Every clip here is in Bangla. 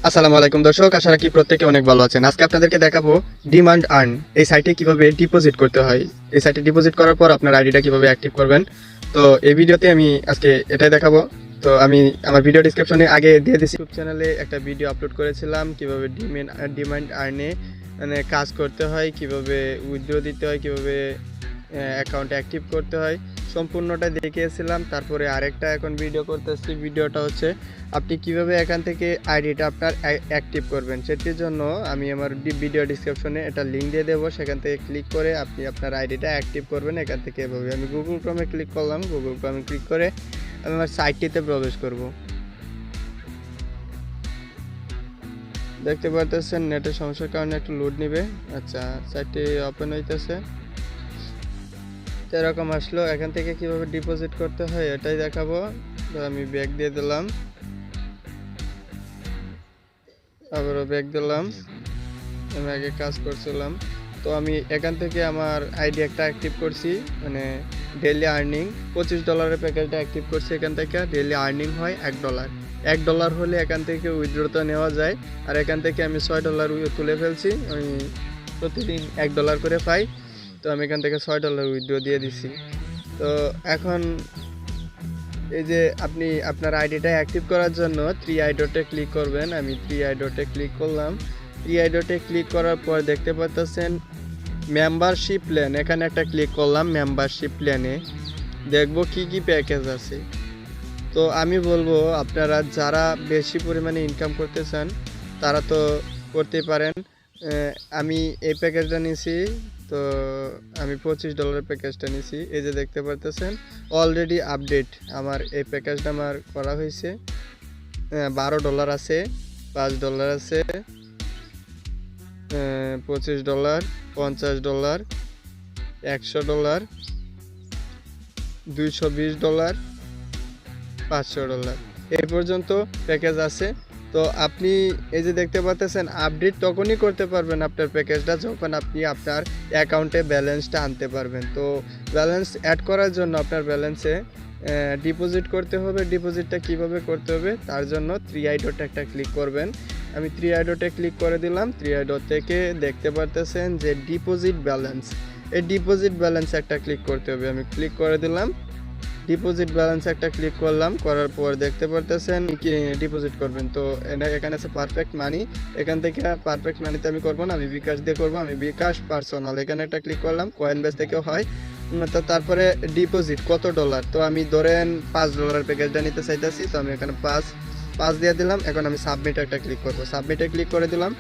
আসসালামু আলাইকুম দর্শক, আশা রাখি প্রত্যেকে অনেক ভালো আছেন। আজকে আপনাদেরকে দেখাবো ডিমান্ড আর্ন এই সাইটে কিভাবে ডিপোজিট করতে হয়। এই সাইটে ডিপোজিট করার পর আপনার আইডিটা কিভাবে অ্যাক্টিভ করবেন। তো এই ভিডিওতে আমি আজকে এটাই দেখাবো। তো আমি আমার ভিডিও ডিসক্রিপশনে আগে দিয়ে দিচ্ছি, ইউটিউব চ্যানেলে একটা ভিডিও আপলোড করেছিলাম কিভাবে ডিমান্ড আর্নে মানে কাজ করতে হয়, কিভাবে উইথড্র দিতে হয়, কিভাবে অ্যাকাউন্ট অ্যাক্টিভ করতে হয়, সম্পূর্ণটা দেখিয়েছিলাম। তারপরে আরেকটা এখন ভিডিও করতেছি, ভিডিওটা হচ্ছে আপনি কিভাবে এখান থেকে আইডিটা আপনার অ্যাক্টিভ করবেন। সেটির জন্য আমি আমার ভিডিও ডিসক্রিপশনে এটা লিঙ্ক দিয়ে দেবো, সেখান থেকে ক্লিক করে আপনি আপনার আইডিটা অ্যাক্টিভ করবেন এখান থেকে। এভাবে আমি গুগল ক্রোমে ক্লিক করলাম, গুগল ক্রোমে ক্লিক করে আমি আমার সাইটটিতে প্রবেশ করব। দেখতে পারতেছেন নেটের সমস্যার কারণে একটু লোড নেবে। আচ্ছা, সাইটটি ওপেন হইতেছে। এরকম আসলো, এখান থেকে কিভাবে ডিপোজিট করতে হয় এটাই দেখাবো। তো আমি ব্যাক দিয়ে দিলাম, আবারও ব্যাক দিলাম। আমি আগে কাজ করছিলাম, তো আমি এখান থেকে আমার আইডি একটা অ্যাক্টিভ করছি, মানে ডেইলি আর্নিং $25 প্যাকেজটা অ্যাক্টিভ করছি। এখান থেকে ডেইলি আর্নিং হয় $1। $1 হলে এখান থেকে উইথড্রটা নেওয়া যায়। আর এখান থেকে আমি $6 তুলে ফেলছি। আমি প্রতিদিন $1 করে পাই, তো আমি এখান থেকে $6 উইথড্র দিয়ে দিছি। তো এখন এই যে আপনি আপনার আইডিটা অ্যাক্টিভ করার জন্য 3 আই ডটে ক্লিক করবেন। আমি 3 আই ডটে ক্লিক করলাম। 3 আই ডটে ক্লিক করার পর দেখতে পাচ্ছেন মেম্বারশিপ প্ল্যান, এখানে একটা ক্লিক করলাম। মেম্বারশিপ প্ল্যানে দেখব কি কি প্যাকেজ আছে। তো আমি বলবো আপনারা যারা বেশি পরিমাণে ইনকাম করতে চান তারা তো করতে পারেন। আমি এই প্যাকেজটা নিয়েছি, তো আমি $25 প্যাকেজটা নিয়েছি। এই যে দেখতে পারতেছেন অলরেডি আপডেট, আমার এই প্যাকেজটা আমার করা হয়েছে। $12 আছে, $5 আছে, $25, $50, $100, $220, $500 এই পর্যন্ত প্যাকেজ আছে। তো আপনি এই যে দেখতে পাচ্ছেন আপডেট তখনই করতে পারবেন আপনার প্যাকেজটা যখন আপনি আপনার অ্যাকাউন্টে ব্যালেন্সটা আনতে পারবেন। তো ব্যালেন্স অ্যাড করার জন্য আপনার ব্যালেন্সে ডিপোজিট করতে হবে। ডিপোজিটটা কিভাবে করতে হবে তার জন্য 3 আই ডটে একটা ক্লিক করবেন। আমি 3 আই ডটে ক্লিক করে দিলাম। 3 আই ডট থেকে দেখতে পারতেছেন যে ডিপোজিট ব্যালেন্স, এই ডিপোজিট ব্যালেন্স একটা ক্লিক করতে হবে। আমি ক্লিক করে দিলাম, ডিপোজিট ব্যালেন্স একটা ক্লিক করলাম। করার পর দেখতে পারতেছেন কি ডিপোজিট করবেন। তো এখানে আছে পারফেক্ট মানি, এখান থেকে পারফেক্ট মানিতে আমি করবো না, আমি বিকাশ দিয়ে করবো। আমি বিকাশ পার্সোনাল এখানে একটা ক্লিক করলাম, কয়েন বেস থেকেও হয়। তো তারপরে ডিপোজিট কত ডলার, তো আমি ধরেন $5 প্যাকেজটা নিতে চাইতেছি, তো আমি এখানে পাঁচ দিয়ে দিলাম। এখন আমি সাবমিট একটা ক্লিক করবো, সাবমিটে ক্লিক করে দিলাম।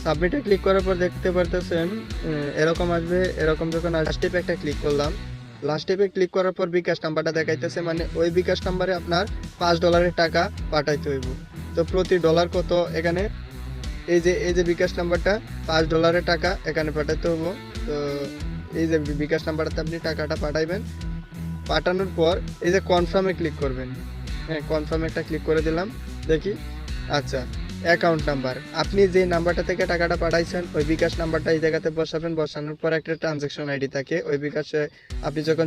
সাবমিটে ক্লিক করার পর দেখতে পারতেছেন এরকম আসবে। এরকম যখন লাস্ট স্টেপে একটা ক্লিক করলাম, লাস্ট স্টেপে ক্লিক করার পর বিকাশ নাম্বারটা দেখাইতেছে, মানে ওই বিকাশ নাম্বারে আপনার $5 টাকা পাঠাইতে হইব। তো প্রতি ডলার কত, এখানে এই যে বিকাশ নাম্বারটা $5 টাকা এখানে পাঠাইতে হবো। তো এই যে বিকাশ নাম্বারটাতে আপনি টাকাটা পাঠাইবেন। পাঠানোর পর এই যে কনফার্মে ক্লিক করবেন। হ্যাঁ, কনফার্মে একটা ক্লিক করে দিলাম। দেখি, আচ্ছা, অ্যাকাউন্ট নাম্বার, আপনি যে নাম্বারটা থেকে টাকাটা পাঠাইছেন ওই বিকাশ নাম্বারটা এই জায়গাতে বসাবেন। বসানোর পর একটা ট্রানজ্যাকশন আইডি থাকে, ওই বিকাশে আপনি যখন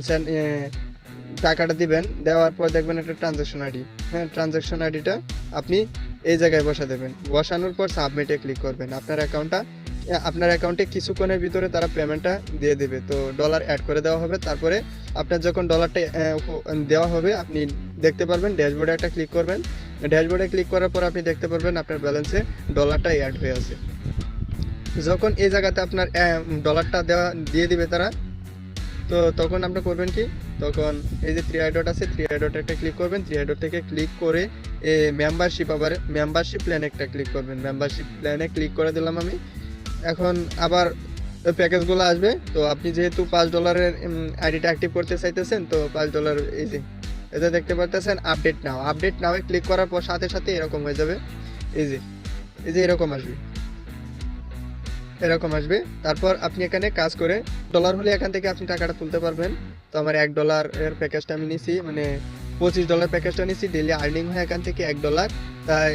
টাকাটা দিবেন, দেওয়ার পর দেখবেন একটা ট্রানজ্যাকশন আইডি। হ্যাঁ, ট্রানজ্যাকশন আইডিটা আপনি এই জায়গায় বসা দেবেন। বসানোর পর সাবমিটে ক্লিক করবেন। আপনার অ্যাকাউন্টে কিছুক্ষণের ভিতরে তারা পেমেন্টটা দিয়ে দেবে। তো ডলার অ্যাড করে দেওয়া হবে। তারপরে আপনার যখন ডলারটা দেওয়া হবে আপনি দেখতে পারবেন, ড্যাশবোর্ডে একটা ক্লিক করবেন। ড্যাশবোর্ডে ক্লিক করার পর আপনি দেখতে পারবেন আপনার ব্যালেন্সে ডলারটা অ্যাড হয়ে আছে। যখন এই জায়গাতে আপনার ডলারটা দিয়ে দিবে তারা, তো তখন আপনি করবেন কি, তখন এই যে 3 আই ডট আছে, 3 আই ডট একটা ক্লিক করবেন। 3 আই ডট থেকে ক্লিক করে মেম্বারশিপ, আবার মেম্বারশিপ প্ল্যানে একটা ক্লিক করবেন। মেম্বারশিপ প্ল্যানে ক্লিক করে দিলাম আমি। এখন আবার ওই প্যাকেজগুলো আসবে। তো আপনি যেহেতু $5 আইডিটা অ্যাক্টিভ করতে চাইতেছেন, তো $5 এই যে এটা দেখতে পারতেছেন আপডেট নাও ক্লিক করার পর সাথে সাথে এরকম হয়ে যাবে। এই যে এরকম আসবে। তারপর আপনি এখানে কাজ করে ডলার হলে এখান থেকে আপনি টাকাটা তুলতে পারবেন। তো আমার $1 এর প্যাকেজটা আমি নিছি, মানে $25 প্যাকেজটা নিছি। ডেইলি আর্নিং হয় এখান থেকে $1, তাই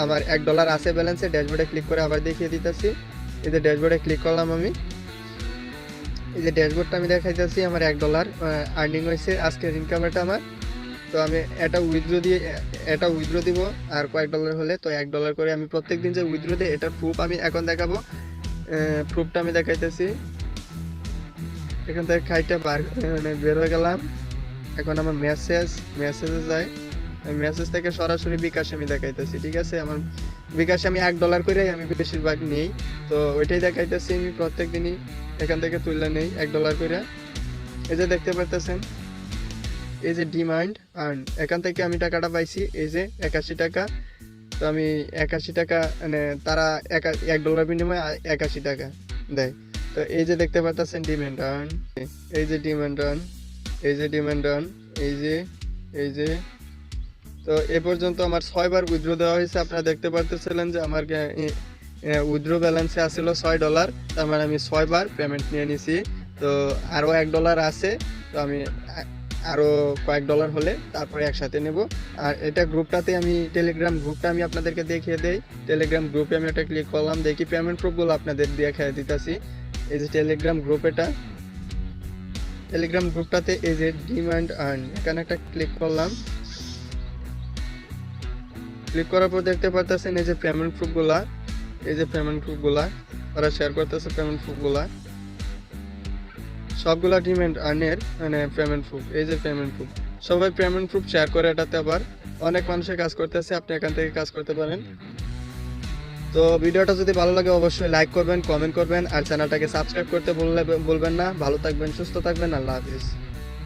আমার $1 আছে ব্যালেন্সে। ড্যাশবোর্ডে ক্লিক করে আবার দেখিয়ে দিতেছি। এই যে ড্যাশবোর্ডে ক্লিক করলাম আমি, এই যে ড্যাশবোর্ডটা আমি দেখাইতেছি। আমার $1 আর্নিং হয়েছে, আজকের ইনকাম এটা আমার তো আমি এটা উইথড্র দিব আর কয়েক ডলার হলে তো $1 করে আমি প্রত্যেকদিন যে উইথড্র দিই এটার প্রুফ আমি এখন দেখাবো। প্রুফটা আমি দেখাইতেছি। এখান থেকে খাইটা বের হয়ে গেলাম। এখন আমার মেসেজে যাই, মেসেজ থেকে সরাসরি বিকাশ আমি দেখাইতেছি। ঠিক আছে, আমার বিকাশে আমি $1 করে আমি বেশিরভাগ নেই, তো ওইটাই দেখাইতেছি। আমি প্রত্যেক দিনই এখান থেকে তুললে নেই $1 করে। এই যে দেখতে পারতেছেন, এই যে ডিমান্ড আর্ন, এখান থেকে আমি টাকাটা পাইছি, এই যে 81 টাকা। তো আমি 81 টাকা মানে তারা $1 বিনিময়ে 81 টাকা দেয়। তো এই যে দেখতে পারতেছেন ডিমান্ড আর্ন, এই যে ডিমান্ড আর্ন, এই যে ডিমান্ড আর্ন, এই যে তো এ পর্যন্ত আমার 6 বার উইথড্র দেওয়া হয়েছে। আপনারা দেখতে পারতেছিলেন যে আমার উইথড্র ব্যালেন্সে আসছিল $6, তার মানে আমি 6 বার পেমেন্ট নিয়ে নিছি। তো আরও $1 আছে, তো আমি আরও কয়েক ডলার হলে তারপরে একসাথে নেব। আর এটা গ্রুপটাতে আমি টেলিগ্রাম গ্রুপটা আমি আপনাদেরকে দেখিয়ে দেই। টেলিগ্রাম গ্রুপে আমি একটা ক্লিক করলাম, দেখি পেমেন্ট প্রুফগুলো আপনাদের দেখিয়ে দিতেছি। এই যে টেলিগ্রাম গ্রুপ, এটা টেলিগ্রাম গ্রুপটাতে এই যে ডিমান্ড আর্ন, এখানে একটা ক্লিক করলাম। ক্লিক করার পর দেখতে পারতেছেন এই যে পেমেন্ট প্রুফগুলা, এই যে পেমেন্ট প্রুফগুলা ওরা শেয়ার করতেছে। পেমেন্ট প্রুফগুলা সবগুলা ডিমান্ড আর্নের মানে পেমেন্ট প্রুফ, এই যে পেমেন্ট প্রুফ। সবাই পেমেন্ট প্রুফ শেয়ার করে, এটাতে আবার অনেক মানুষের কাজ করতেছে, আপনি এখান থেকে কাজ করতে পারেন। তো ভিডিওটা যদি ভালো লাগে অবশ্যই লাইক করবেন, কমেন্ট করবেন, আর চ্যানেলটাকে সাবস্ক্রাইব করতে বলবেন না। ভালো থাকবেন, সুস্থ থাকবেন, আল্লাহ হাফিজ।